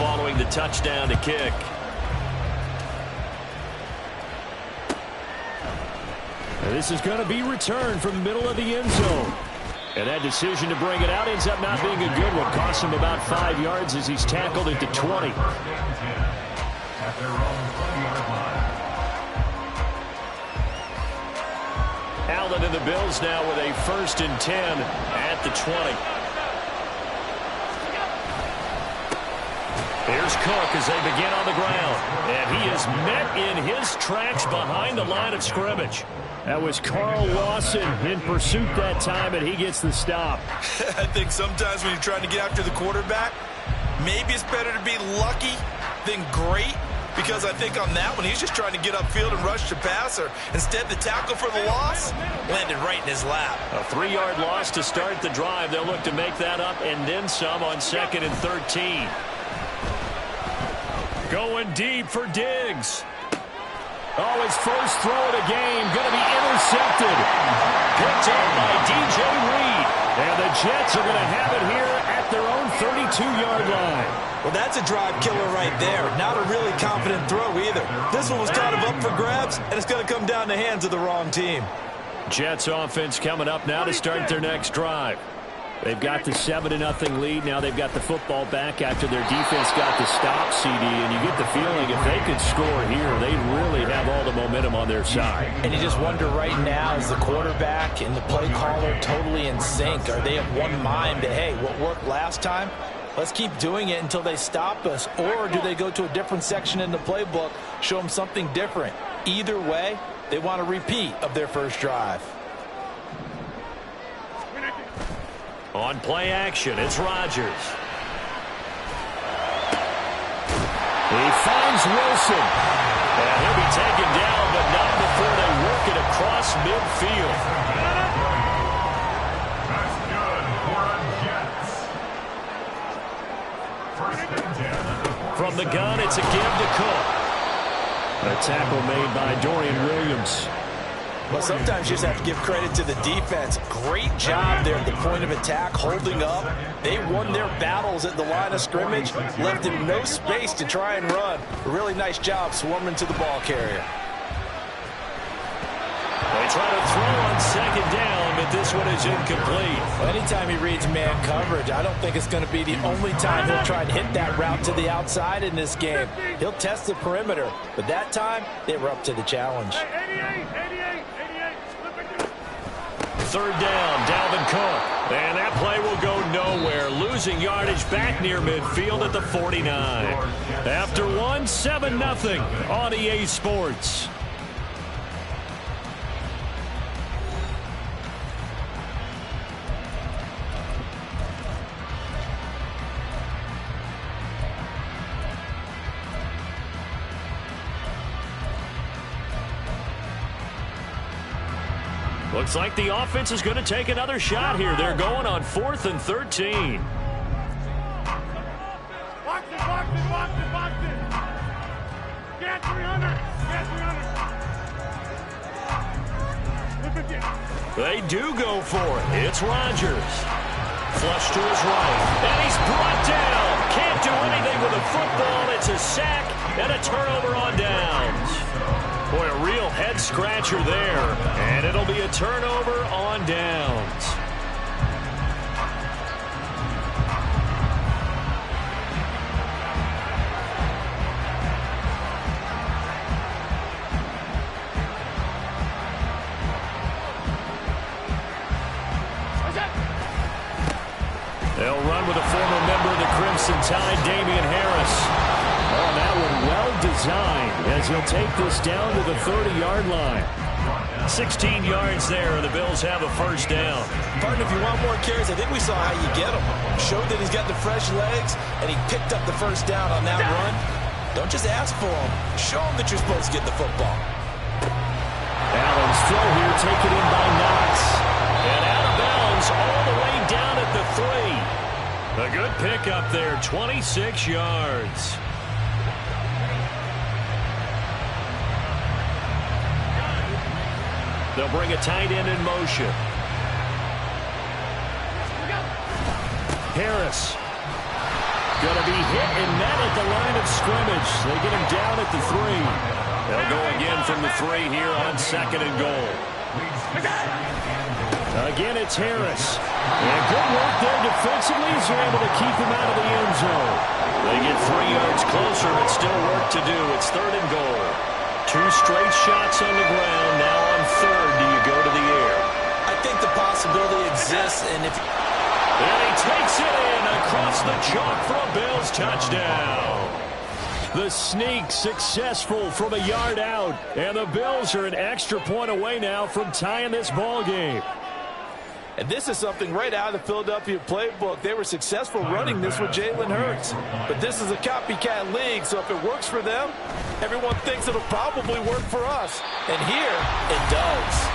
following the touchdown to kick. And this is going to be returned from the middle of the end zone. And that decision to bring it out ends up not being a good one. Costs him about 5 yards as he's tackled at the 20. Allen and the Bills now with a 1st and 10 at the 20. Here's Cook as they begin on the ground. And he is met in his tracks behind the line of scrimmage. That was Carl Lawson in pursuit that time, and he gets the stop. I think sometimes when you're trying to get after the quarterback, maybe it's better to be lucky than great. Because I think on that one, he's just trying to get upfield and rush the passer. Instead, the tackle for the loss landed right in his lap. A 3-yard loss to start the drive. They'll look to make that up and then some on 2nd and 13. Going deep for Diggs. Oh, his first throw of the game going to be intercepted. Picked up by DJ Reed. And the Jets are going to have it here at their own 32-yard line. Well, that's a drive killer right there. Not a really confident throw either. This one was kind of up for grabs, and it's going to come down the hands of the wrong team. Jets offense coming up now to start their next drive. They've got the 7-0 lead. Now they've got the football back after their defense got the stop, CD. And you get the feeling if they could score here, they really have all the momentum on their side. And you just wonder right now, is the quarterback and the play caller totally in sync? Are they of one mind that, hey, what worked last time? Let's keep doing it until they stop us. Or do they go to a different section in the playbook, show them something different? Either way, they want a repeat of their first drive. On play action, it's Rodgers. He finds Wilson. And he'll be taken down, but not before they work it across midfield. That's good for a Jets. From the gun, it's a give to Cook. A tackle made by Dorian Williams. Well, sometimes you just have to give credit to the defense. Great job there at the point of attack, holding up. They won their battles at the line of scrimmage, left him no space to try and run. A really nice job swarming to the ball carrier. They try to throw on 2nd down, but this one is incomplete. Well, anytime he reads man coverage, I don't think it's going to be the only time he'll try and hit that route to the outside in this game. He'll test the perimeter, but that time they were up to the challenge. 3rd down, Dalvin Cook. And that play will go nowhere. Losing yardage back near midfield at the 49. After one, 7-0 on EA Sports. Looks like the offense is going to take another shot here. They're going on 4th and 13. Box it. Get 300. They do go for it. It's Rodgers. Flush to his right. And he's brought down. Can't do anything with the football. It's a sack and a turnover on downs. Boy, a real head-scratcher there. And it'll be a turnover on downs. They'll run with a former member of the Crimson Tide, Damian Harris. Oh, that one well designed as he'll take this down to the 30-yard line. 16 yards there, and the Bills have a first down. Partner, if you want more carries, I think we saw how you get them. Showed that he's got the fresh legs, and he picked up the first down on that run. Don't just ask for them. Show them that you're supposed to get the football. Allen's throw here taken in by Knox. And out of bounds all the way down at the 3. A good pickup there, 26 yards. They'll bring a tight end in motion. going to be hit and met at the line of scrimmage. They get him down at the 3. They'll go again from the 3 here on 2nd and goal. Again, it's Harris. And good work there defensively as they're able to keep him out of the end zone. They get 3 yards closer, but still work to do. It's 3rd and goal. 2 straight shots on the ground. Now on 3rd, do you go to the air? I think the possibility exists, and if... And he takes it in across the chalk for a Bills touchdown. The sneak successful from a yard out, and the Bills are an extra point away now from tying this ball game. And this is something right out of the Philadelphia playbook. They were successful running this with Jalen Hurts. But this is a copycat league, so if it works for them, everyone thinks it'll probably work for us. And here, it does.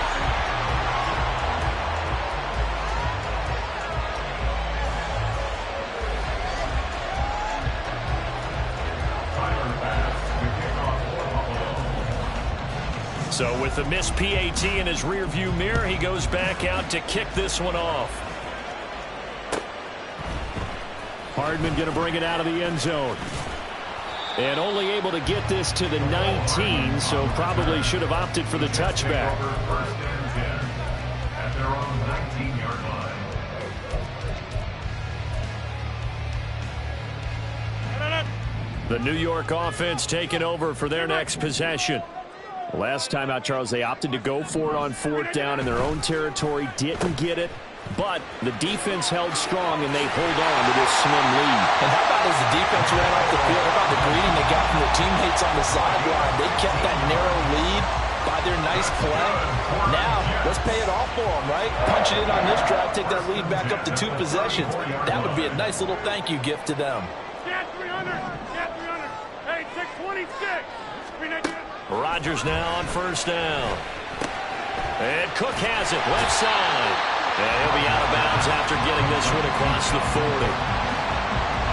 So with the missed PAT in his rearview mirror, he goes back out to kick this one off. Hardman going to bring it out of the end zone. And only able to get this to the 19, so probably should have opted for the touchback. And they're on the 19-yard line. The New York offense taking over for their next possession. Last time out, Charles, they opted to go for it on 4th down in their own territory. Didn't get it, but the defense held strong, and they hold on to this slim lead. And how about as the defense ran off the field, how about the greeting they got from their teammates on the sideline? They kept that narrow lead by their nice play. Now, let's pay it off for them, right? Punch it in on this drive, take that lead back up to 2 possessions. That would be a nice little thank you gift to them. Get 300. Get 300. Hey, 626. Rodgers now on 1st down. And Cook has it left side. And he'll be out of bounds after getting this one across the 40.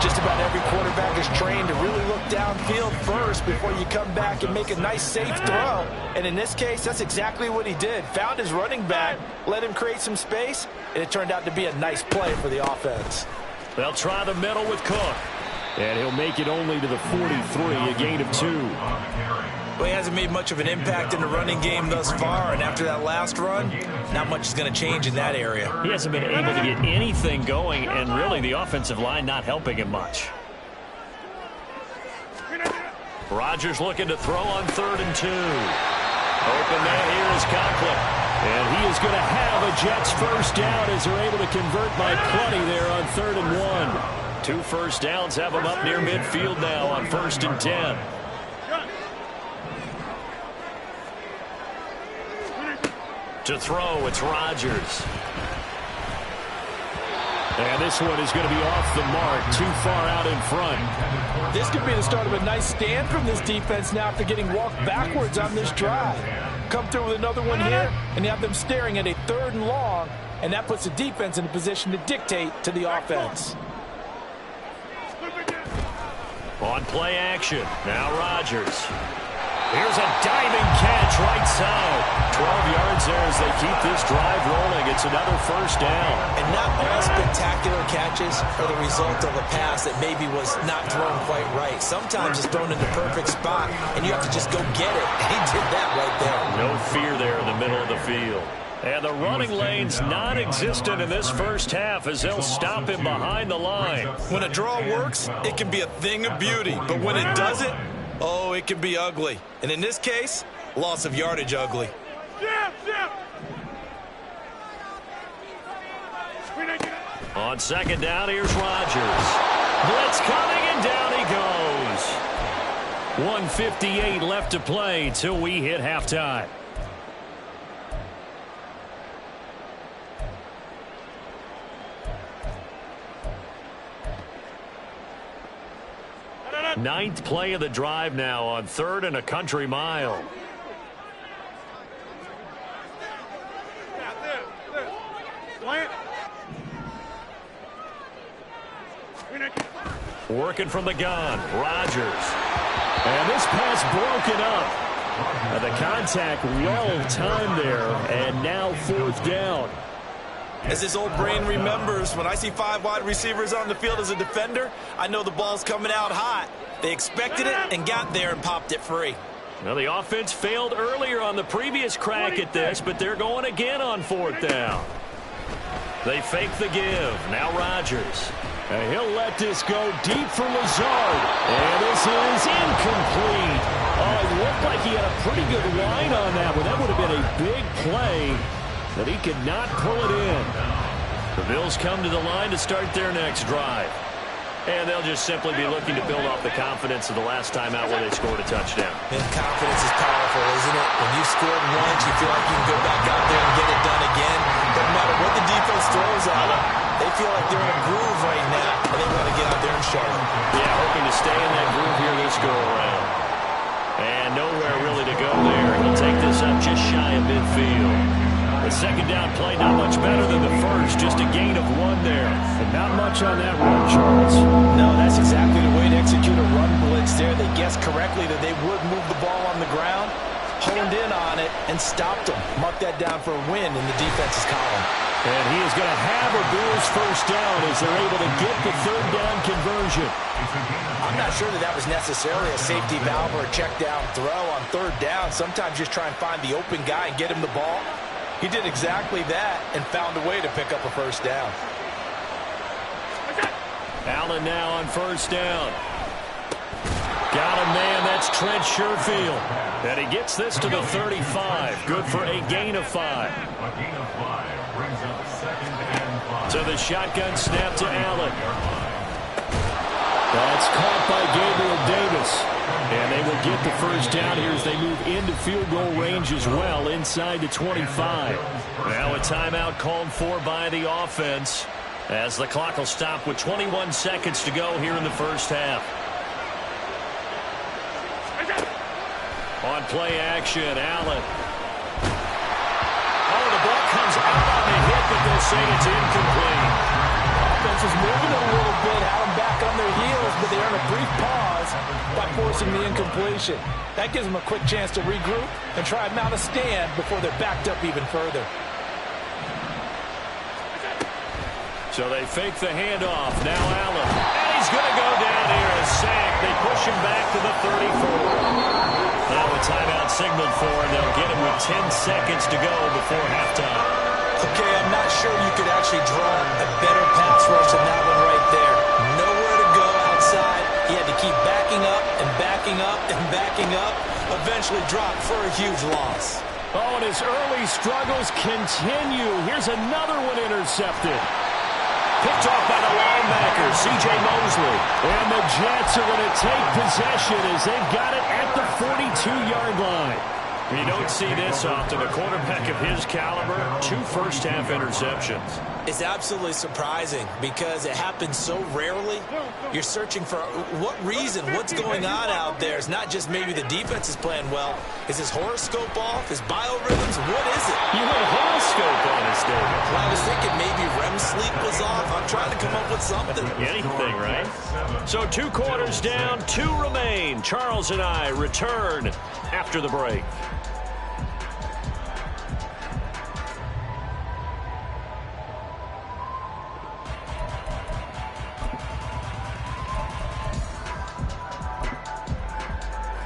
Just about every quarterback is trained to really look downfield first before you come back and make a nice safe throw. And in this case, that's exactly what he did. Found his running back, let him create some space, and it turned out to be a nice play for the offense. They'll try the middle with Cook. And he'll make it only to the 43, a gain of 2. Well, he hasn't made much of an impact in the running game thus far, and after that last run, not much is going to change in that area. He hasn't been able to get anything going, and really the offensive line not helping him much. Rodgers looking to throw on 3rd and 2. Open man here is Conklin. And he is going to have a Jets 1st down as they're able to convert by plenty there on 3rd and 1. 2 first downs have him up near midfield now on 1st and 10. To throw, it's Rodgers. And this one is going to be off the mark, too far out in front. This could be the start of a nice stand from this defense now after getting walked backwards on this drive. Come through with another one here, and you have them staring at a 3rd and long, and that puts the defense in a position to dictate to the offense. On play action, now Rodgers. Here's a diving catch right side. 12 yards there as they keep this drive rolling. It's another 1st down. And not all spectacular catches are the result of a pass that maybe was not thrown quite right. Sometimes it's thrown in the perfect spot, and you have to just go get it. And he did that right there. No fear there in the middle of the field. And the running lane's non-existent in this 1st half as they'll stop him behind the line. When a draw works, it can be a thing of beauty. But when it doesn't, oh, it can be ugly. And in this case, loss of yardage ugly. On 2nd down, here's Rodgers. Blitz coming, and down he goes. 1:58 left to play till we hit halftime. Ninth play of the drive now on 3rd and a country mile. Working from the gun, Rodgers. And this pass broken up. And the contact well timed there, and now 4th down. As his old brain remembers, when I see 5 wide receivers on the field as a defender, I know the ball's coming out hot. They expected it and got there and popped it free. Well, the offense failed earlier on the previous crack at this, but they're going again on 4th down. They fake the give. Now Rodgers. And he'll let this go deep for Lazard. And this is incomplete. Oh, it looked like he had a pretty good line on that one. That would have been a big play, but he could not pull it in. The Bills come to the line to start their next drive. And they'll just simply be looking to build off the confidence of the last time out where they scored a touchdown. And confidence is powerful, isn't it? When you've scored once, you feel like you can go back out there and get it done again. No matter what the defense throws at them, they feel like they're in a groove right now, and they want to get out there and show it. Yeah, hoping to stay in that groove here this go-around. And nowhere really to go there. He'll take this up just shy of midfield. The second down play not much better than the first, just a gain of 1 there. And not much on that run, Charles. No, that's exactly the way to execute a run blitz there. They guessed correctly that they would move the ball on the ground, honed in on it, and stopped them. Mark that down for a win in the defense's column. And he is going to have a Bills first down as they're able to get the 3rd down conversion. I'm not sure that was necessarily a safety valve or a check down throw on 3rd down. Sometimes just try and find the open guy and get him the ball. He did exactly that and found a way to pick up a first down. Allen now on 1st down. Got him, man. That's Trent Sherfield. And he gets this to the 35. Good for a gain of 5. So the shotgun snap to Allen. That's caught by Gabriel Davis. And they will get the first down here as they move into field goal range as well, inside the 25. Now a timeout called for by the offense as the clock will stop with 21 seconds to go here in the first half. On play action, Allen. Oh, the ball comes out on the hit, but they'll say it's incomplete. Offense is moving a little bit, had them back on their heels, but they earn a brief pause by forcing the incompletion. That gives them a quick chance to regroup and try and mount a stand before they're backed up even further. So they fake the handoff. Now Allen. And he's going to go down here. A sack. They push him back to the 34. Now a timeout signaled for, and they'll get him with 10 seconds to go before halftime. Okay, I'm not sure you could actually draw a better pass rush than that one right there. Nowhere to go outside. He had to keep backing up and backing up and backing up. Eventually dropped for a huge loss. Oh, and his early struggles continue. Here's another one intercepted. Picked off by the linebacker, C.J. Mosley. And the Jets are going to take possession as they've got it at the 42-yard line. You don't see this often. A quarterback of his caliber, 2 first-half interceptions. It's absolutely surprising because it happens so rarely. You're searching for what reason, what's going on out there. It's not just maybe the defense is playing well. Is his horoscope off? His biorhythms? What is it? You had a horoscope on us, David. Well, I was thinking maybe REM sleep was off. I'm trying to come up with something. Anything, right? So 2 quarters down, 2 remain. Charles and I return after the break.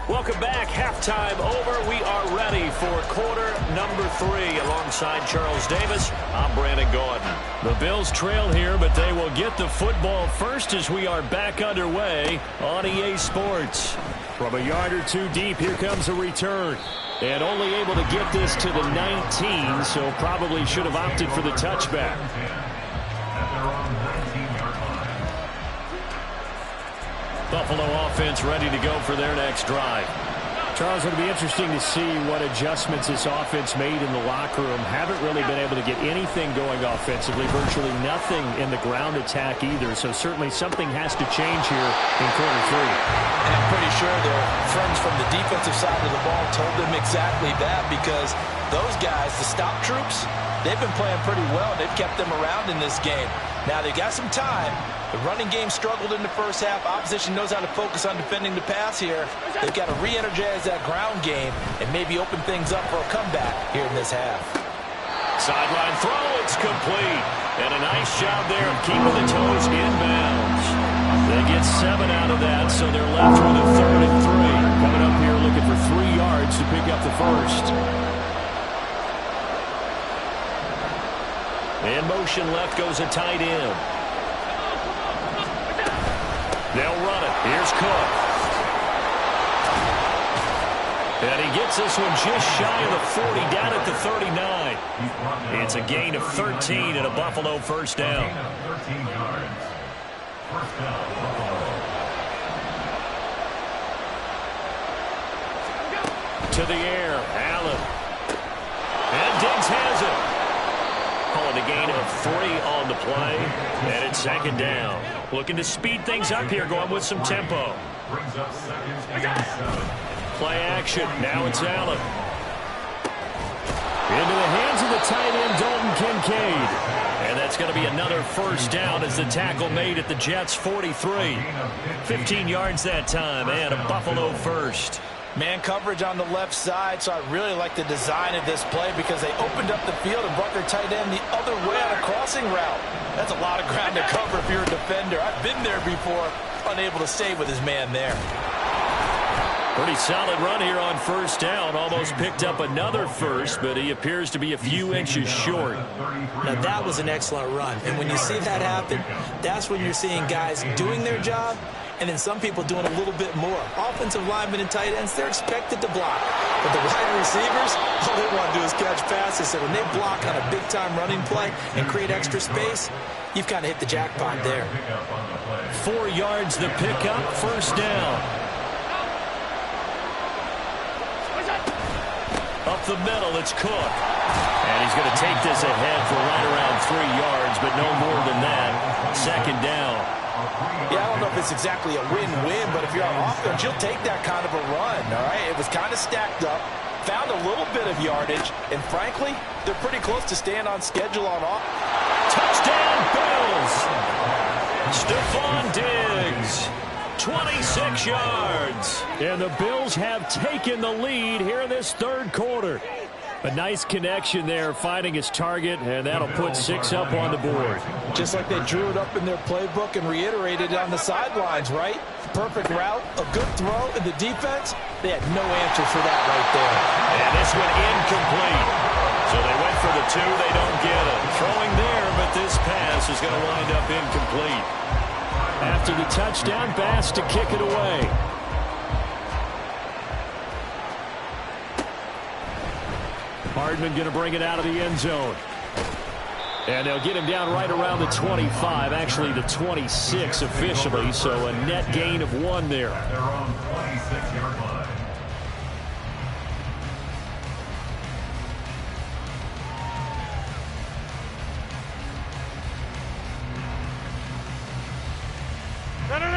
Welcome back. Halftime over. We are ready for quarter number 3. Alongside Charles Davis, I'm Brandon Gordon. The Bills trail here, but they will get the football first as we are back underway on EA Sports. From a yard or 2 deep, here comes a return. And only able to get this to the 19, so probably should have opted for the touchback. Buffalo offense ready to go for their next drive. Charles, it'll be interesting to see what adjustments this offense made in the locker room. Haven't really been able to get anything going offensively, virtually nothing in the ground attack either. So certainly something has to change here in quarter 3. And I'm pretty sure their friends from the defensive side of the ball told them exactly that, because those guys, the stop troops, they've been playing pretty well. They've kept them around in this game. Now they've got some time. The running game struggled in the first half. Opposition knows how to focus on defending the pass here. They've got to re-energize that ground game and maybe open things up for a comeback here in this half. Sideline throw, it's complete. And a nice job there of keeping the toes inbounds. They get 7 out of that, so they're left with a 3rd and 3. Coming up here looking for 3 yards to pick up the first. In motion left goes a tight end. They'll run it. Here's Cook. And he gets this one just shy of the 40, down at the 39. It's a gain of 13 and a Buffalo first down. To the air, Allen. And Diggs has it. Calling a gain of 3 on the play. And it's 2nd down. Looking to speed things up here, going with some tempo. Play action. Now it's Allen. Into the hands of the tight end, Dalton Kincaid. And that's going to be another first down as the tackle made at the Jets' 43. 15 yards that time, and a Buffalo first. Man coverage on the left side, so I really like the design of this play because they opened up the field and brought their tight end the other way on a crossing route. That's a lot of ground to cover if you're a defender. I've been there before, unable to save with his man there. Pretty solid run here on first down. Almost picked up another first, but he appears to be a few inches short. Now, that was an excellent run. And when you see that happen, that's when you're seeing guys doing their job and then some people doing a little bit more. Offensive linemen and tight ends, they're expected to block. But the wide receivers, all they want to do is catch passes. So when they block on a big-time running play and create extra space, you've kind of hit the jackpot there. 4 yards the pickup, first down. Up the middle, it's Cook. And he's going to take this ahead for right around 3 yards, but no more than that. 2nd down. Yeah, I don't know if it's exactly a win-win, but if you're on offense, you'll take that kind of a run, all right? It was kind of stacked up, found a little bit of yardage, and frankly, they're pretty close to staying on schedule on offense. Touchdown, Bills! Stephon Diggs. 26 yards. And the Bills have taken the lead here in this 3rd quarter. A nice connection there, finding his target, and that'll put 6 up on the board. Just like they drew it up in their playbook and reiterated it on the sidelines, right? Perfect route, a good throw, and the defense, they had no answer for that right there. And this one incomplete. So they went for the 2, they don't get it. Throwing there, but this pass is going to wind up incomplete. After the touchdown, Bass to kick it away. Hardman going to bring it out of the end zone. And they'll get him down right around the 25, actually the 26 officially, so a net gain of 1 there. They're on 26-yard line.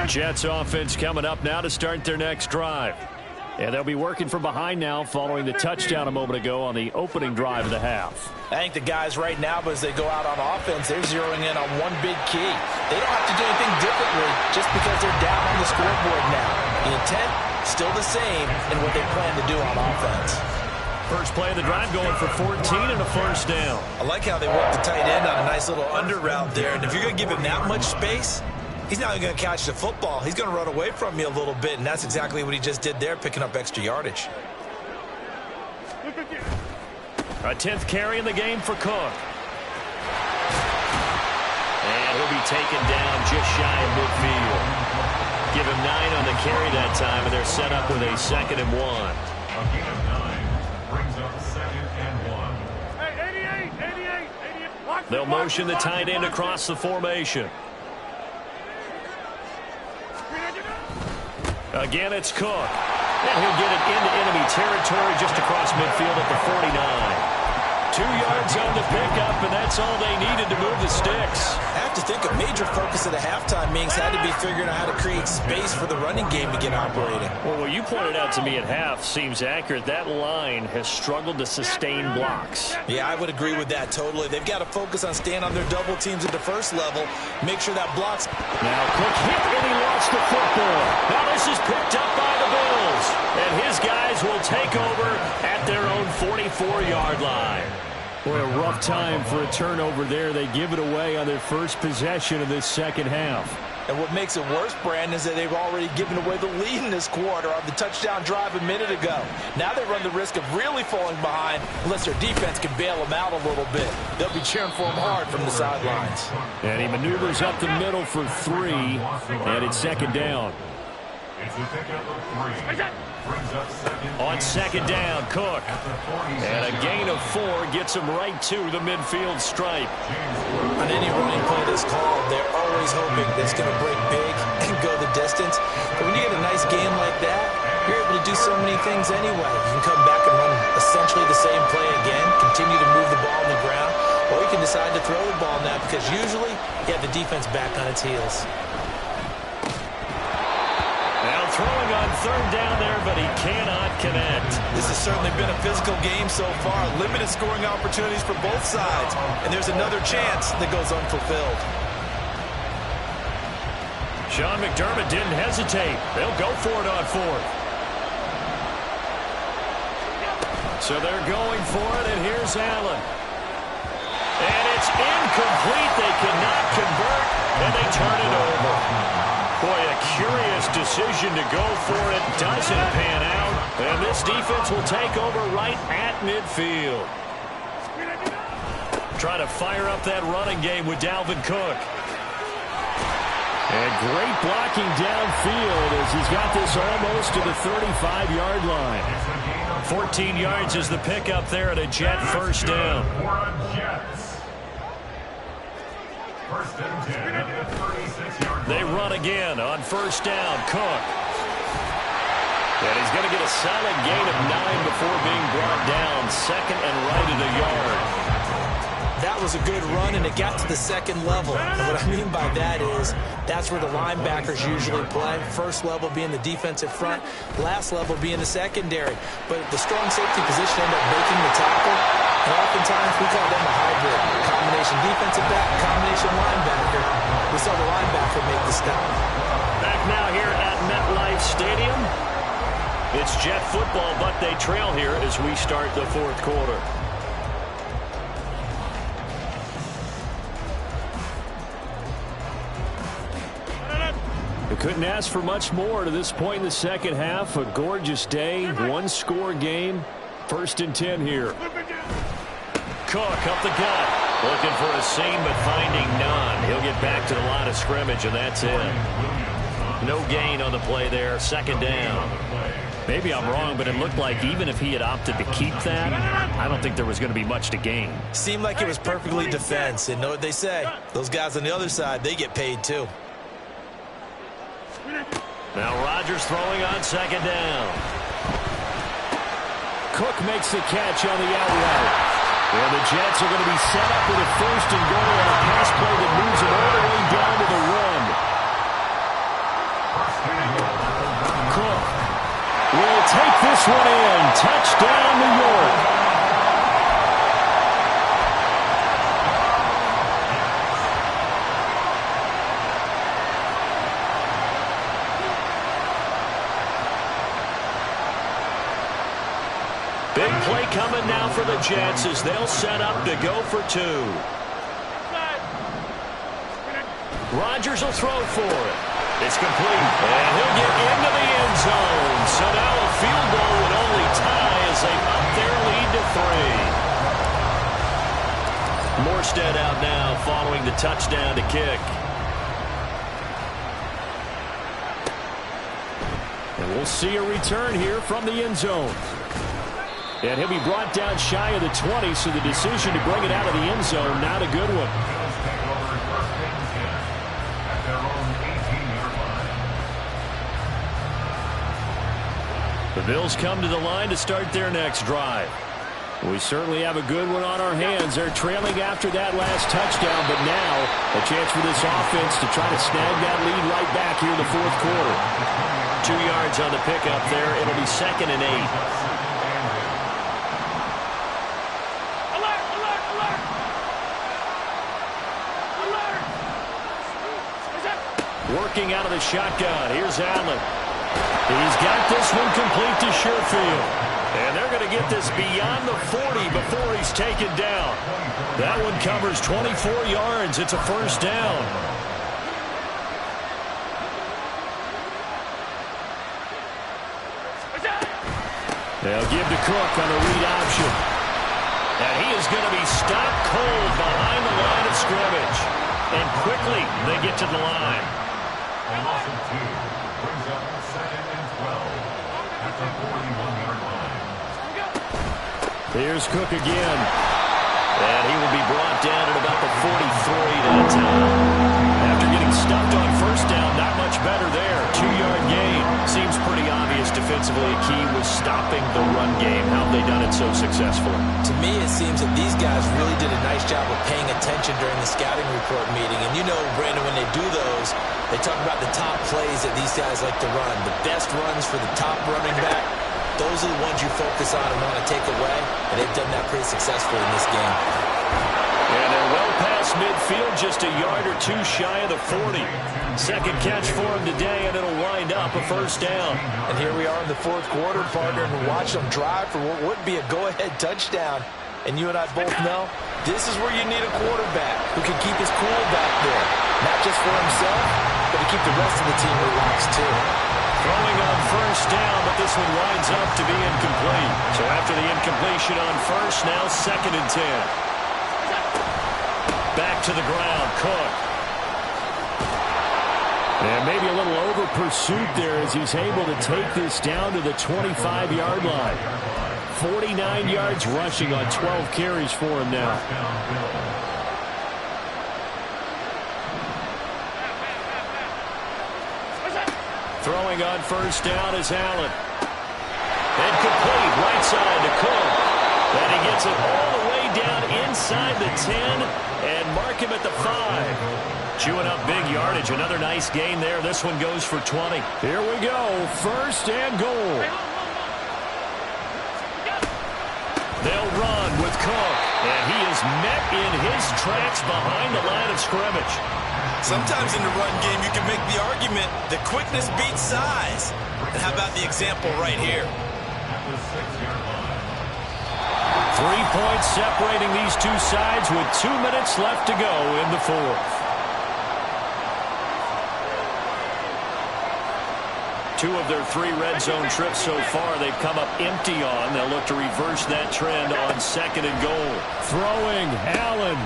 Jets offense coming up now to start their next drive. And they'll be working from behind now following the touchdown a moment ago on the opening drive of the half. I think the guys right now, as they go out on offense, they're zeroing in on one big key. They don't have to do anything differently just because they're down on the scoreboard now. The intent, still the same in what they plan to do on offense. First play of the drive going for 14 and a first down. I like how they work the tight end on a nice little under route there. And if you're going to give him that much space, he's not even going to catch the football. He's going to run away from you a little bit, and that's exactly what he just did there, picking up extra yardage. A 10th carry in the game for Cook. And he'll be taken down just shy of midfield. Give him 9 on the carry that time, and they're set up with a 2nd and 1. A gain of 9 brings up 2nd and 1. Hey, 88. They'll motion the tight end across the formation. Again, it's Cook. And he'll get it into enemy territory just across midfield at the 49. 2 yards on the pickup, and that's all they needed to move the sticks. I have to think a major focus of the halftime meetings had to be figuring out how to create space for the running game to get operating. Well, what you pointed out to me at half seems accurate. That line has struggled to sustain blocks. Yeah, I would agree with that totally. They've got to focus on staying on their double teams at the first level, make sure that blocks. Now Cook hit and he lost the football. Now this is picked up by the Bills. And his guys will take over at their own 44-yard line. Boy, a rough time for a turnover there. They give it away on their first possession of this second half. And what makes it worse, Brandon, is that they've already given away the lead in this quarter on the touchdown drive a minute ago. Now they run the risk of really falling behind unless their defense can bail them out a little bit. They'll be cheering for him hard from the sidelines. And he maneuvers up the middle for 3, and it's second down. It's a pickup of 3. Brings up second. On second down, Cook. And a gain of 4 gets him right to the midfield stripe. On any running play that's called, they're always hoping that it's going to break big and go the distance. But when you get a nice game like that, you're able to do so many things anyway. You can come back and run essentially the same play again, continue to move the ball on the ground, or you can decide to throw the ball now because usually you have the defense back on its heels. Now throwing on third down there, but he cannot connect. This has certainly been a physical game so far. Limited scoring opportunities for both sides. And there's another chance that goes unfulfilled. Sean McDermott didn't hesitate. They'll go for it on 4th. So they're going for it, and here's Allen. And it's incomplete. They cannot convert, and they turn it over. Boy, a curious decision to go for it. Doesn't pan out. And this defense will take over right at midfield. Trying to fire up that running game with Dalvin Cook. And great blocking downfield as he's got this almost to the 35-yard line. 14 yards is the pickup there at a Jet first down. First and 10 at the 36-yard line. They run again on first down. Cook. And he's going to get a solid gain of 9 before being brought down. Second and right at a yard. That was a good run, and it got to the second level. And what I mean by that is that's where the linebackers usually play. First level being the defensive front, last level being the secondary. But the strong safety position ended up making the tackle. And oftentimes we call them a hybrid. Combination defensive back, combination linebacker. We saw the linebacker make the stop. Back now here at MetLife Stadium. It's Jet football, but they trail here as we start the fourth quarter. They couldn't ask for much more to this point in the second half. A gorgeous day, one-score game. First and 10 here. Cook up the gut. Looking for a seam, but finding none. He'll get back to the line of scrimmage, and that's it. No gain on the play there. Second down. Maybe I'm wrong, but it looked like even if he had opted to keep that, I don't think there was going to be much to gain. Seemed like it was perfectly defense. And know what they say? Those guys on the other side, they get paid too. Now Rodgers throwing on second down. Cook makes the catch on the out route. And the Jets are going to be set up with a first and goal on a pass play that moves them all the way down to the run. Cook will take this one in. Touchdown, New York. Big play coming now for the Jets as they'll set up to go for 2. Rodgers will throw for it. It's complete. And he'll get into the end zone. So now a field goal would only tie as they up their lead to 3. Morstead out now following the touchdown to kick. And we'll see a return here from the end zone. And he'll be brought down shy of the 20, so the decision to bring it out of the end zone, not a good one. The Bills come to the line to start their next drive. We certainly have a good one on our hands. They're trailing after that last touchdown, but now a chance for this offense to try to snag that lead right back here in the fourth quarter. 2 yards on the pickup there. It'll be second and 8. Working out of the shotgun. Here's Allen. He's got this one complete to Sherfield. And they're going to get this beyond the 40 before he's taken down. That one covers 24 yards. It's a first down. They'll give to Cook on the read option. And he is going to be stopped cold behind the line of scrimmage. And quickly they get to the line. And also 2 brings up 2nd and 12 at the 41-yard line. Here's Cook again. And he will be brought down at about the 43 that time. After getting stuffed on first down, not much better there. 2-yard gain. Seems pretty obvious defensively a key was stopping the run game. How have they done it so successfully? To me, it seems that these guys really did a nice job of paying attention during the scouting report meeting. And you know, Brandon, when they do those, they talk about the top plays that these guys like to run. The best runs for the top running back. Those are the ones you focus on and want to take away, and they've done that pretty successfully in this game. And they're well past midfield, just a yard or two shy of the 40. Second catch for him today, and it'll wind up a first down. And here we are in the fourth quarter, partner, and watch them drive for what would be a go-ahead touchdown. And you and I both know this is where you need a quarterback who can keep his cool back there, not just for himself, but to keep the rest of the team relaxed, too. Throwing on first down, but this one winds up to be incomplete. So after the incompletion on first, now 2nd and 10. Back to the ground, Cook. And maybe a little over pursuit there as he's able to take this down to the 25-yard line. 49 yards rushing on 12 carries for him now. Throwing on first down is Allen. And complete, right side to Cook. And he gets it all the way down inside the 10 and mark him at the 5. Chewing up big yardage. Another nice gain there. This one goes for 20. Here we go. First and goal. They'll run with Cook. And he is met in his tracks behind the line of scrimmage. Sometimes in the run game, you can make the argument that quickness beats size. And how about the example right here? 3 points separating these two sides with 2 minutes left to go in the fourth. 2 of their 3 red zone trips so far they've come up empty on. They'll look to reverse that trend on 2nd and goal. Throwing, Allen.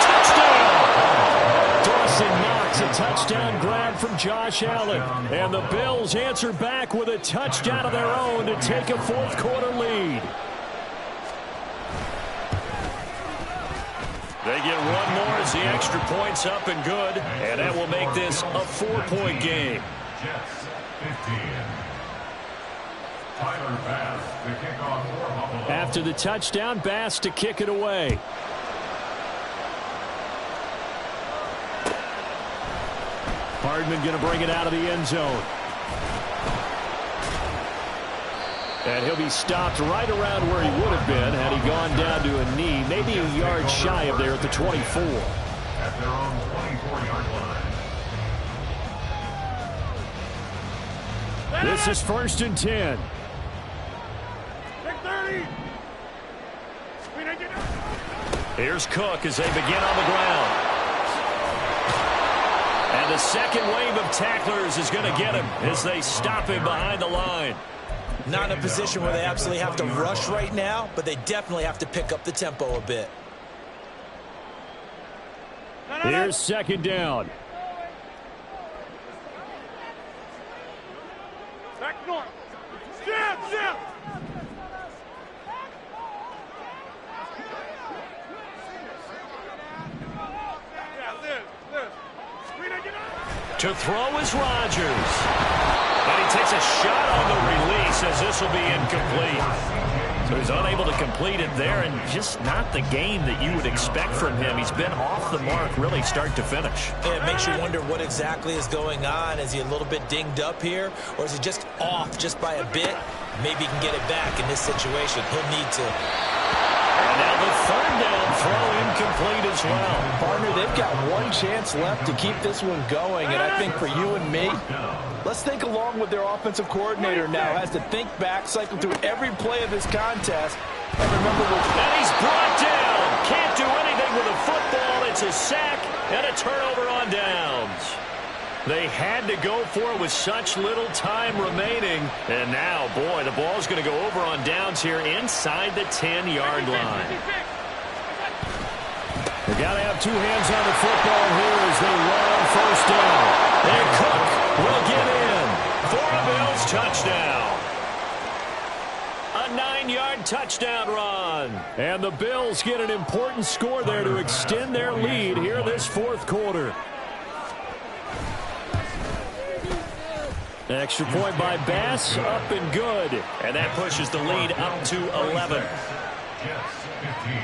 Touchdown! Dawson Knox, a touchdown grab from Josh Allen. And the Bills answer back with a touchdown of their own to take a fourth quarter lead. They get one more as the extra point's up and good. And that will make this a 4-point game. Jets 15. Tyler Bass to kick off for Buffalo. After the touchdown, Bass to kick it away. Hardman going to bring it out of the end zone. And he'll be stopped right around where he would have been had he gone down to a knee, maybe a yard shy of there at the 24. At their own 24-yard line. This is 1st and 10. Take 30. Here's Cook as they begin on the ground. And the second wave of tacklers is going to get him as they stop him behind the line. Not in a position where they absolutely have to rush right now, but they definitely have to pick up the tempo a bit. Here's 2nd down. Back north. Jam. To throw is Rodgers. And he takes a shot on the release as this will be incomplete. So he's unable to complete it there, and just not the game that you would expect from him. He's been off the mark really start to finish. It makes you wonder what exactly is going on. Is he a little bit dinged up here, or is he just off just by a bit? Maybe he can get it back in this situation. He'll need to. And now the third down throw incomplete as well. Partner, they've got one chance left to keep this one going, and I think for you and me, let's think along with their offensive coordinator now. Has to think back, cycle through every play of this contest, and remember and he's brought down. Can't do anything with a football. It's a sack and a turnover on downs. They had to go for it with such little time remaining. And now, boy, the ball's going to go over on downs here inside the 10-yard line. They got to have two hands on the football here as they run on first down. And Cook will get in for a Bills touchdown. A 9-yard touchdown run. And the Bills get an important score there to extend their lead here this fourth quarter. Extra point by Bass, up and good. And that pushes the lead up to 11. Jets 15.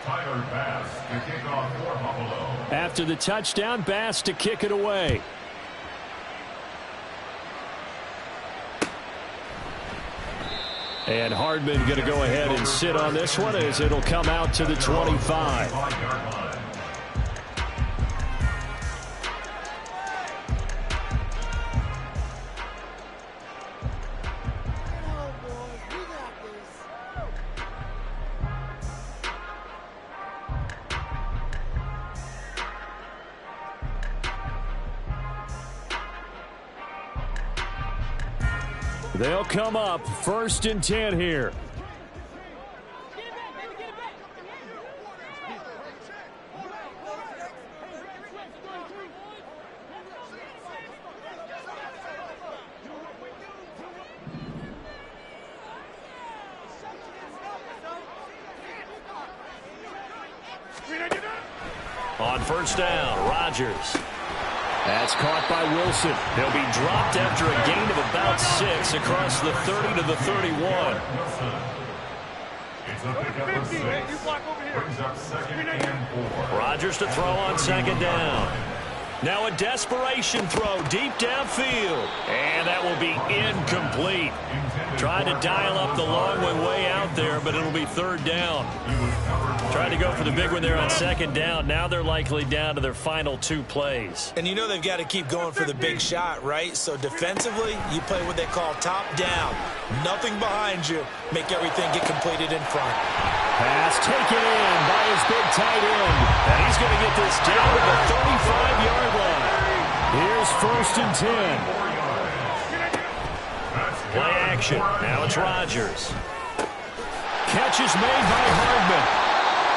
Tyler Bass to kick off for Buffalo. After the touchdown, Bass to kick it away. And Hardman going to go ahead and sit on this one as it'll come out to the 25. They'll come up 1st and 10 here. On first down, Rodgers. That's caught by Wilson. He'll be dropped after a gain of about 6 across the 30 to the 31. It's a pickup of 6. Brings up 2nd and 4. Rodgers to throw on 2nd down. Now a desperation throw deep downfield. And that will be incomplete. Tried to dial up the long way out there, but it'll be 3rd down. Tried to go for the big one there on 2nd down. Now they're likely down to their final 2 plays. And you know they've got to keep going for the big shot, right? So defensively, you play what they call top down. Nothing behind you. Make everything get completed in front. Pass taken in by his big tight end. And he's going to get this down to the 35-yard line. Here's 1st and 10. Play action. Now it's Rodgers. Catch is made by Hardman.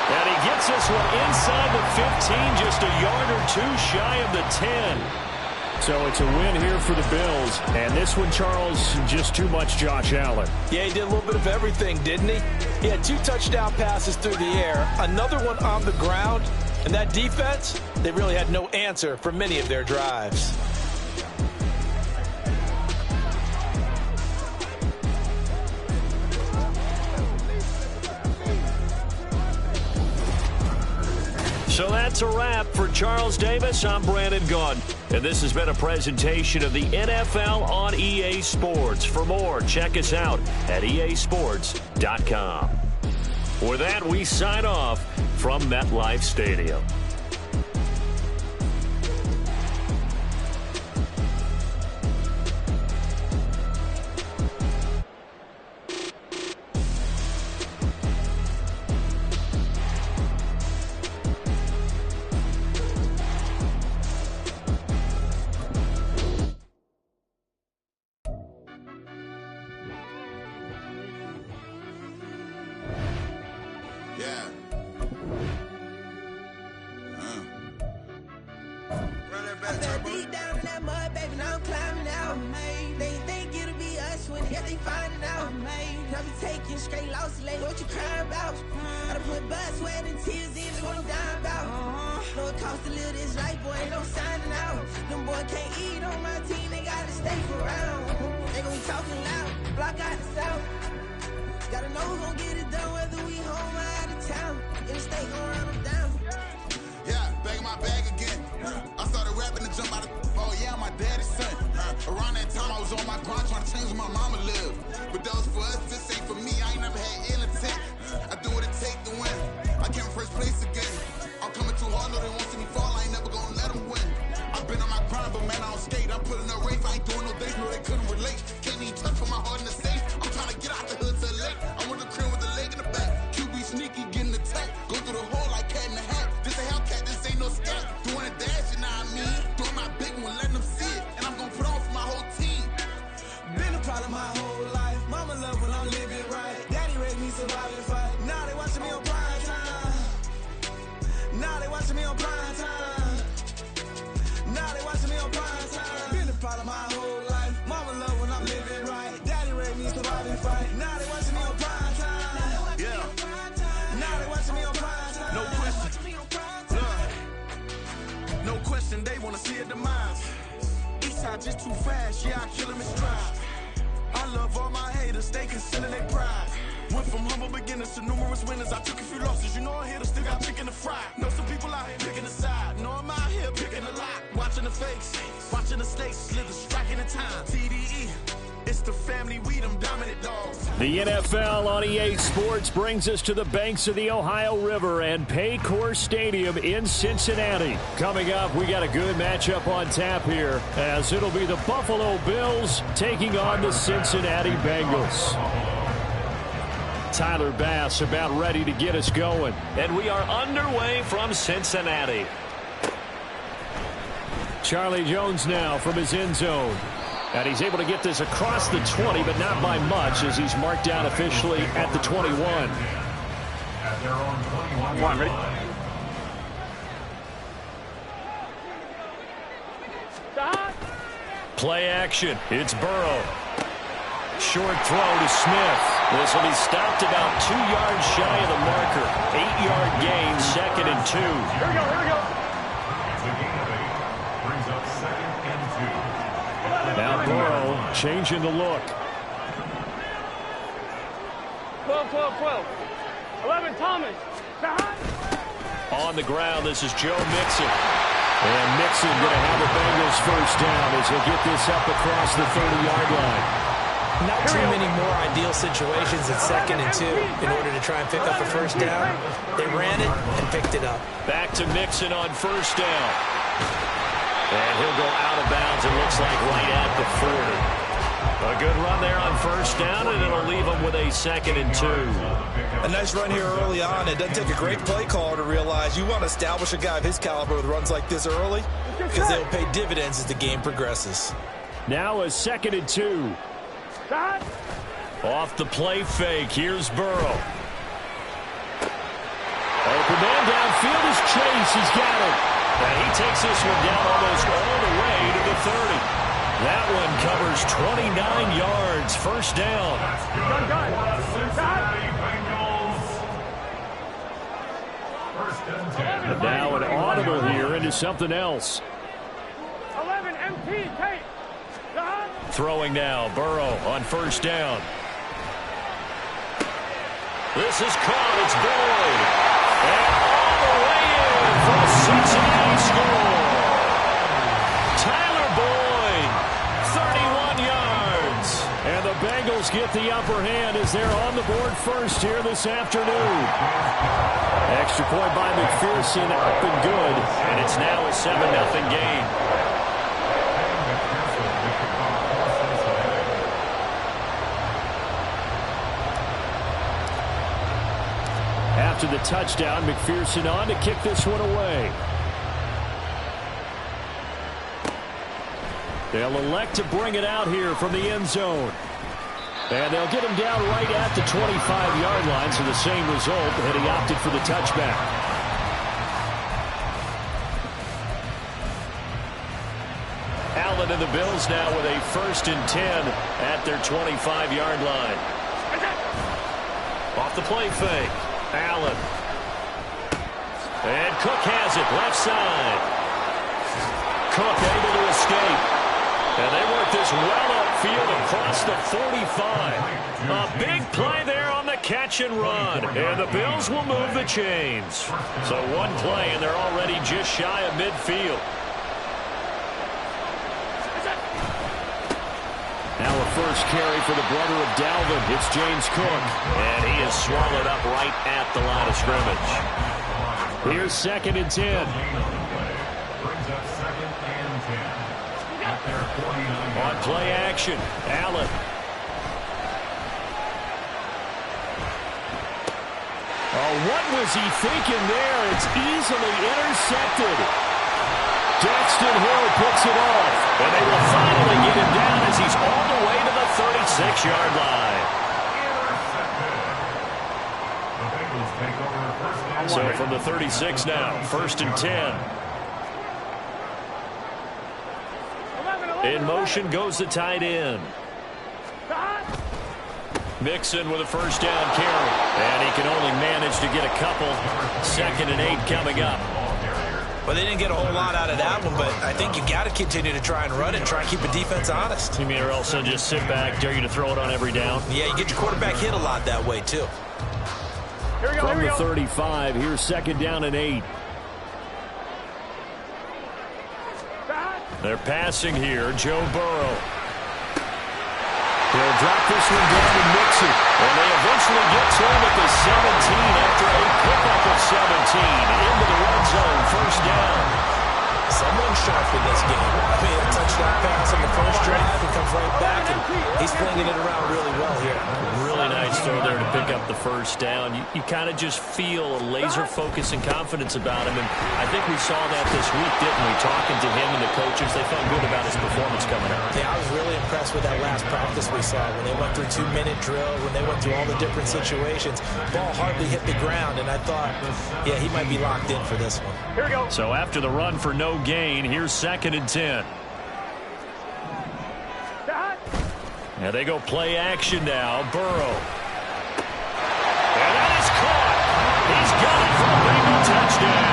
And he gets this one inside the 15, just a yard or 2 shy of the 10. So it's a win here for the Bills. And this one, Charles, just too much Josh Allen. Yeah, he did a little bit of everything, didn't he? He had 2 touchdown passes through the air, another one on the ground. And that defense, they really had no answer for many of their drives. So that's a wrap for Charles Davis. I'm Brandon Gaudin. And this has been a presentation of the NFL on EA Sports. For more, check us out at easports.com. With that, we sign off from MetLife Stadium. Yeah, back in my bag again. my mama live. But that was for us, this ain't for me. I ain't never had ill intent. I do what it take to win. I came first place again. I'm coming too hard, no, they won't see me fall. I ain't never gonna let them win. I've been on my grind, but man, I don't skate. I'm putting a race, I ain't doing no days, no, they couldn't relate. Can't even touch for my heart in the safe. I'm trying to get out the hood to the lake. I'm with the crib with the leg in the back. QB sneaky, getting attacked. Go through the hole like cat in the hat. This a Hellcat, this ain't no scat. Doing a dash, you know what I mean? Doing my big one, letting them see it. And I'm gonna put on for my whole team. Been a problem my whole life. Mama love when I'm living right. Daddy raised me survive and fight. Now they watching me on prime time. Now they watching me on prime time. Now they watching me on prime time. Been a problem my whole life. Mama love when I'm living right. Daddy raised me survive and fight. Now they watching me on prime time. Yeah. Now they watching me on prime time. No question. No question, they wanna see a demise. Eastside just too fast, yeah, I kill him in stride. I love all my haters, they consider their pride. Went from humble beginners to numerous winners. I took a few losses, you know I'm here to still got chicken to fry. Know some people out here picking a side. Know I'm out here picking a lot. Watching the fakes, watching the stakes, slither, striking the time. TDE, it's the family, we them dominant dogs. The NFL on EA Sports brings us to the banks of the Ohio River and Paycor Stadium in Cincinnati. Coming up, we got a good matchup on tap here, as it'll be the Buffalo Bills taking on the Cincinnati Bengals. Tyler Bass about ready to get us going. And we are underway from Cincinnati. Charlie Jones now from his end zone. And he's able to get this across the 20, but not by much, as he's marked down officially at the 21. At their own 21 ready? line. Play action. It's Burrow. Short throw to Smith. This will be stopped about 2 yards shy of the marker. 8-yard gain, 2nd and 2. Here we go, here we go. It's a gain of 8. Brings up 2nd and 2. Now Burrow changing the look. 12, 12, 12. 11, Thomas. On the ground, this is Joe Mixon. And Mixon going to have the Bengals first down as he'll get this up across the 30-yard line. Not too many more ideal situations at 2nd and 2 in order to try and pick up a first down. They ran it and picked it up. Back to Mixon on first down. And he'll go out of bounds, it looks like, right at the 40. A good run there on first down, and it'll leave them with a 2nd and 2. A nice run here early on. It doesn't take a great play caller to realize you want to establish a guy of his caliber with runs like this early, because they'll pay dividends as the game progresses. Now a 2nd and 2. Off the play fake, here's Burrow. Open man downfield is Chase, he's got it. And he takes this one down almost all the way to the 30. That one covers 29 yards, first down. Cincinnati Bengals. First and 10. And now an audible here into something else. 11, MP, Tate. Throwing now, Burrow on first down. This is caught, it's Boyd. And all the way in for a Cincinnati score. Tyler Boyd, 31 yards. And the Bengals get the upper hand as they're on the board first here this afternoon. Extra point by McPherson, up and good. And it's now a 7-0 game. After the touchdown, McPherson on to kick this one away. They'll elect to bring it out here from the end zone. And they'll get him down right at the 25-yard line, so the same result, and he opted for the touchback. Allen and the Bills now with a 1st and 10 at their 25-yard line. Off the play fake. Allen. And Cook has it, left side. Cook able to escape. And they work this well upfield across the 45. A big play there on the catch and run. And the Bills will move the chains. So one play, and they're already just shy of midfield. Now a first carry for the brother of Dalvin. It's James Cook. And he is swallowed up right at the line of scrimmage. Here's 2nd and 10. Brings up 2nd and 10. At their 49. On play action, Allen. Oh, what was he thinking there? It's easily intercepted. Daxton Hill picks it off. And they will finally get him down as he's all the way to the 36-yard line. So from the 36 now, 1st and 10. In motion goes the tight end. Mixon with a first down carry. And he can only manage to get a couple. 2nd and 8 coming up. Well, they didn't get a whole lot out of that one, but I think you got to continue to try and run and try and keep the defense honest. You mean or else they'll just sit back, dare you to throw it on every down? Yeah, you get your quarterback hit a lot that way, too. From the 35, here's 2nd down and 8. They're passing here, Joe Burrow. He'll drop this one down and mix it. And they eventually get to him at the 17 after a pickup of 17. Into the red zone, first down. Someone sharp in this game. I mean, a touchdown pass on the first drive and comes right back, and he's flinging it around really well here. Really nice throw there to pick up the first down. You kind of just feel a laser focus and confidence about him, and I think we saw that this week, didn't we? Talking to him and the coaches, they felt good about his performance coming out. Yeah, I was really impressed with that last practice we saw when they went through 2-minute drill, when they went through all the different situations. Ball hardly hit the ground, and I thought, yeah, he might be locked in for this one. Here we go. So after the run for no gain, here's 2nd and 10. And they go play action now. Burrow. And that is caught. He's got it for a Bengal touchdown.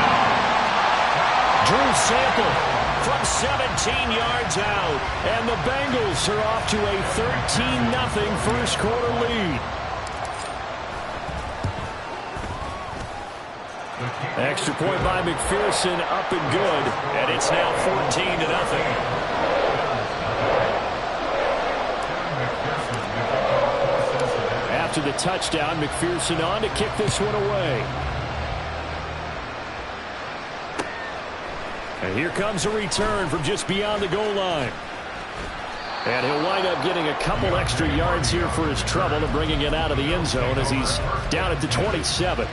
Drew Sample from 17 yards out. And the Bengals are off to a 13-0 first quarter lead. Extra point by McPherson, up and good. And it's now 14-0. After the touchdown, McPherson on to kick this one away. And here comes a return from just beyond the goal line. And he'll wind up getting a couple extra yards here for his trouble and bringing it out of the end zone as he's down at the 27.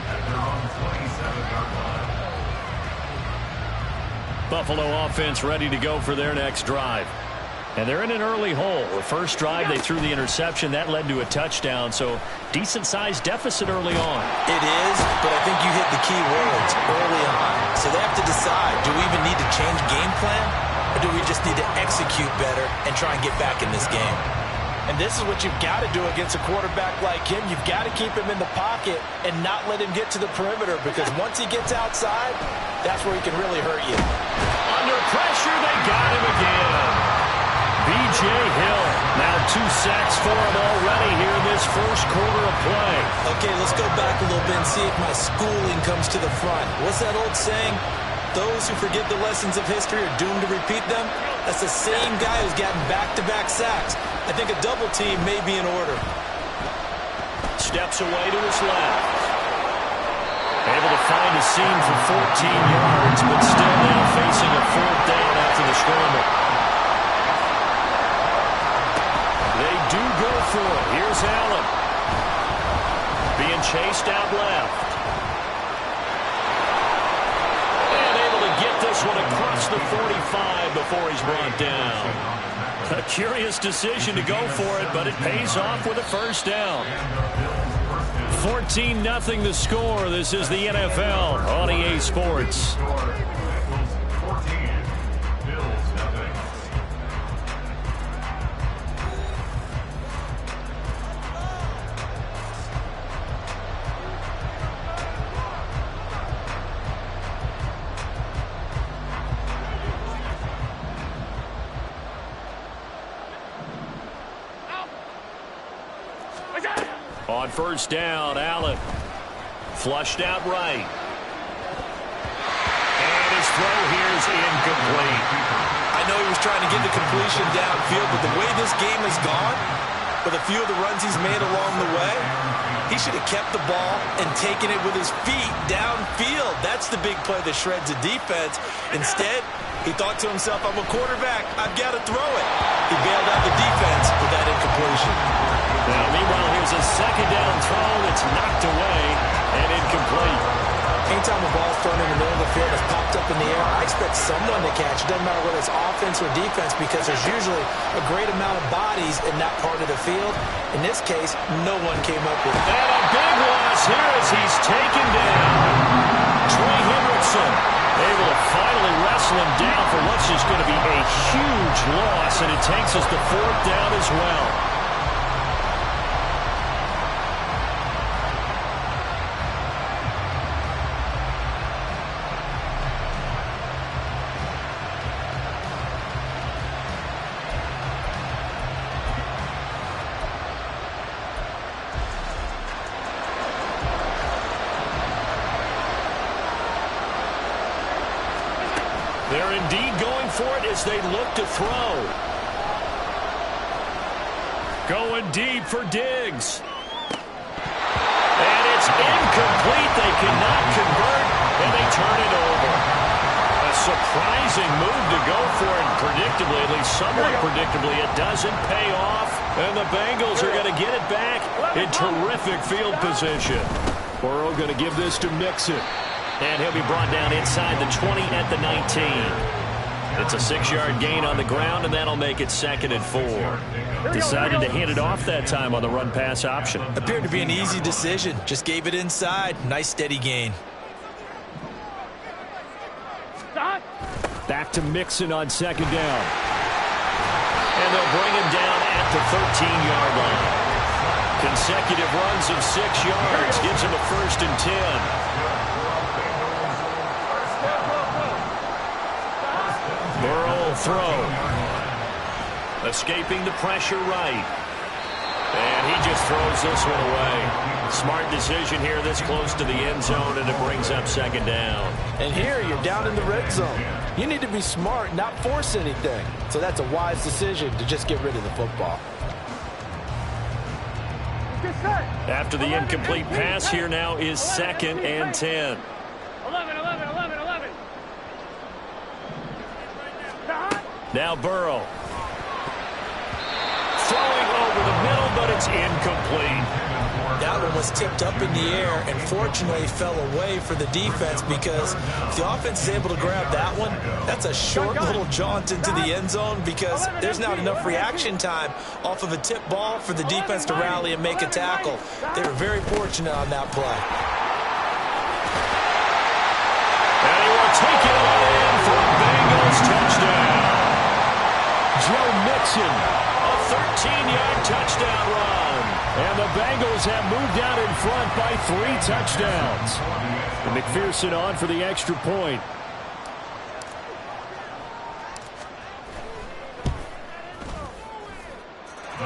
Buffalo offense ready to go for their next drive. And they're in an early hole. The first drive, they threw the interception. That led to a touchdown, so decent-sized deficit early on. It is, but I think you hit the key words early on. So they have to decide, do we even need to change game plan, or do we just need to execute better and try and get back in this game? And this is what you've got to do against a quarterback like him. You've got to keep him in the pocket and not let him get to the perimeter, because once he gets outside, that's where he can really hurt you. Under pressure, they got him again. B.J. Hill, now 2 sacks for him already here in this first quarter of play. Okay, let's go back a little bit and see if my schooling comes to the front. What's that old saying? Those who forget the lessons of history are doomed to repeat them. That's the same guy who's gotten back-to-back sacks. I think a double team may be in order. Steps away to his left. Able to find a seam for 14 yards, but still now facing a 4th down after the scramble. They do go for it. Here's Allen. Being chased out left. And able to get this one across the 45 before he's brought down. A curious decision to go for it, but it pays off with a first down. 14-0 the score. This is the NFL on EA Sports. On first down, Allen flushed out right. And his throw here is incomplete. I know he was trying to get the completion downfield, but the way this game has gone, with a few of the runs he's made along the way, he should have kept the ball and taken it with his feet downfield. That's the big play that shreds the defense. Instead, he thought to himself, I'm a quarterback, I've got to throw it. He bailed out the defense with that incompletion. Now, meanwhile, here's a second down throw that's knocked away and incomplete. Anytime a ball's thrown in the middle of the field that's popped up in the air, I expect someone to catch. It doesn't matter whether it's offense or defense, because there's usually a great amount of bodies in that part of the field. In this case, no one came up with it. And a big loss here as he's taken down. Trey Hendrickson able to finally wrestle him down for what's just going to be a huge loss, and it takes us to fourth down as well. They're indeed going for it as they look to throw. Going deep for Diggs. And it's incomplete. They cannot convert, and they turn it over. A surprising move to go for it. Predictably, at least somewhat predictably, it doesn't pay off. And the Bengals are going to get it back in terrific field position. Burrow going to give this to Mixon. And he'll be brought down inside the 20 at the 19. It's a 6-yard gain on the ground, and that'll make it 2nd and 4. Decided to hand it off that time on the run-pass option. Appeared to be an easy decision. Just gave it inside. Nice steady gain. Back to Mixon on 2nd down. And they'll bring him down at the 13-yard line. Consecutive runs of 6 yards gives him a 1st and 10. Burrow will throw. Escaping the pressure right. And he just throws this one away. Smart decision here this close to the end zone, and it brings up 2nd down. And here you're down in the red zone. You need to be smart, not force anything. So that's a wise decision to just get rid of the football. After the incomplete pass, here now is 2nd and 10. 11. Now Burrow. Throwing over the middle, but it's incomplete. That one was tipped up in the air and fortunately fell away for the defense, because if the offense is able to grab that one, that's a short little jaunt into the end zone, because there's not enough reaction time off of a tip ball for the defense to rally and make a tackle. They were very fortunate on that play. And he will take it all in for a Bengals touchdown. Joe Mixon, a 13-yard touchdown run. And the Bengals have moved out in front by 3 touchdowns. And McPherson on for the extra point.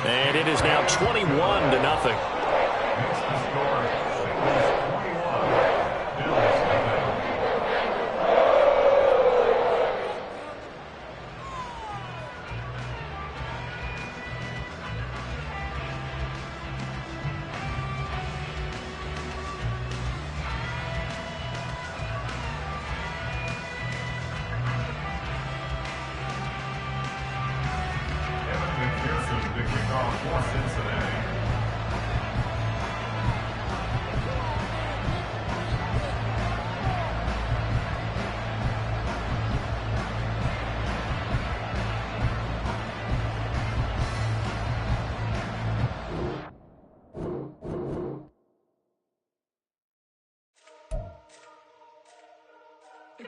And it is now 21-0. You